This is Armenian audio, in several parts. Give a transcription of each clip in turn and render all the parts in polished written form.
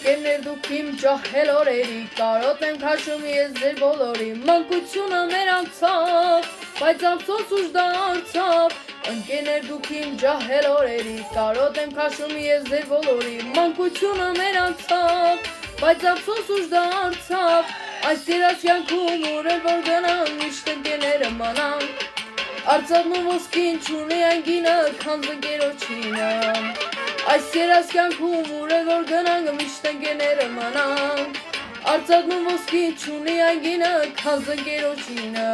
Ընկերներ դուք իմ ջահել օրերի, կարոտ եմ քաշում ես ձեր բոլորի, մանկությունը մեր անցավ, բայց ափսոս ուժ դարձավ։ Ընկերներ դուք իմ ջահել օրերի, կարոտ եմ քաշում ես ձեր բոլորի, մանկությունը մեր անցավ, բայց ափսոս ուժ դարձավ։ Այս երաս կյանքում ուր որ գնամ, միշտ ընկերները մանամ, արծաթն ու ոսկին չունի այն գինը, քան ընկերոջինը։ Այս երաս կյանքում ուր որ գնանք, միշտ ընկերները մանանք, արծաթն ու ոսկին չունի այն գինը, քան ընկերոջինը։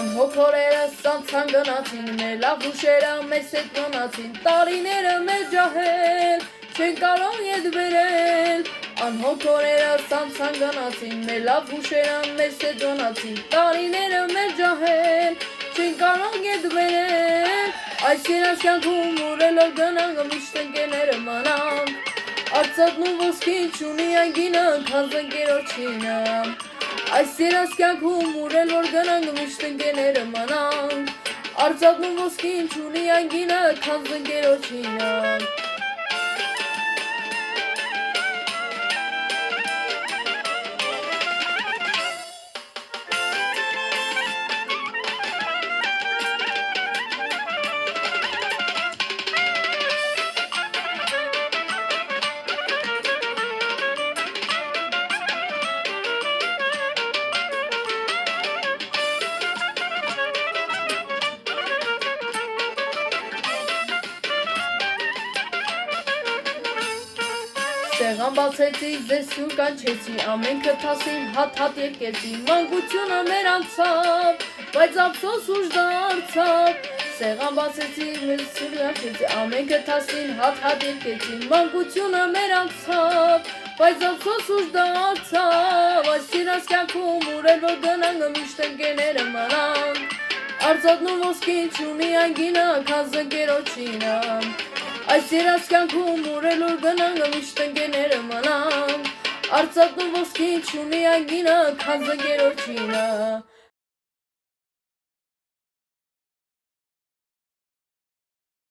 Անհոգ օրերս անցան գնացին, մեր լավ հուշերը մեզ հետ մնացին, տարիները մեր ջահել չեն կարող ետ բերել։ Անհոգ օրերս անցան գնացին, մեր լավ հուշերը մեզ հետ մնացին, տարիները մեր ջահել չեն կարող ետ բերել։ Այս երաս կյանքում ուր որ գնանք, միշտ ընկերները մանանք, արծաթն ու ոսկին չունի այն գինը, քան ընկերոջինը։ Այս երաս կյանքում ուր որ գնանք, միշտ ընկերները մանանք, արծաթն ու ոսկին չունի այն գինը, քան ընկերոջինը։ Սեղան բացեցի, ձեզ սյուր կանչեցի, ամենքը թասին հատ-հատ եկեցի, մանկությունը մեր անցավ, բայց ափսոս ուժ դարձավ։ Սեղան բացեցի, ձեզ սյուր կանչեցի, ամենքը թասին հատ-հատ եկեցի, մանկությունը մեր անցավ, բայց ափսոս ուժ դարձավ։ Այս երաս կյանքում ուր որ գնանք, միշտ ընկերները մանանք, արծաթն ու ոսկին չունի այն գինը, քան ընկերոջինը։ Այս երաս կյանքում ուր որ գնանք, միշտ ընկերները մանանք, արծաթն ու ոսկին չունի այն գինը, քան ընկերոջինը։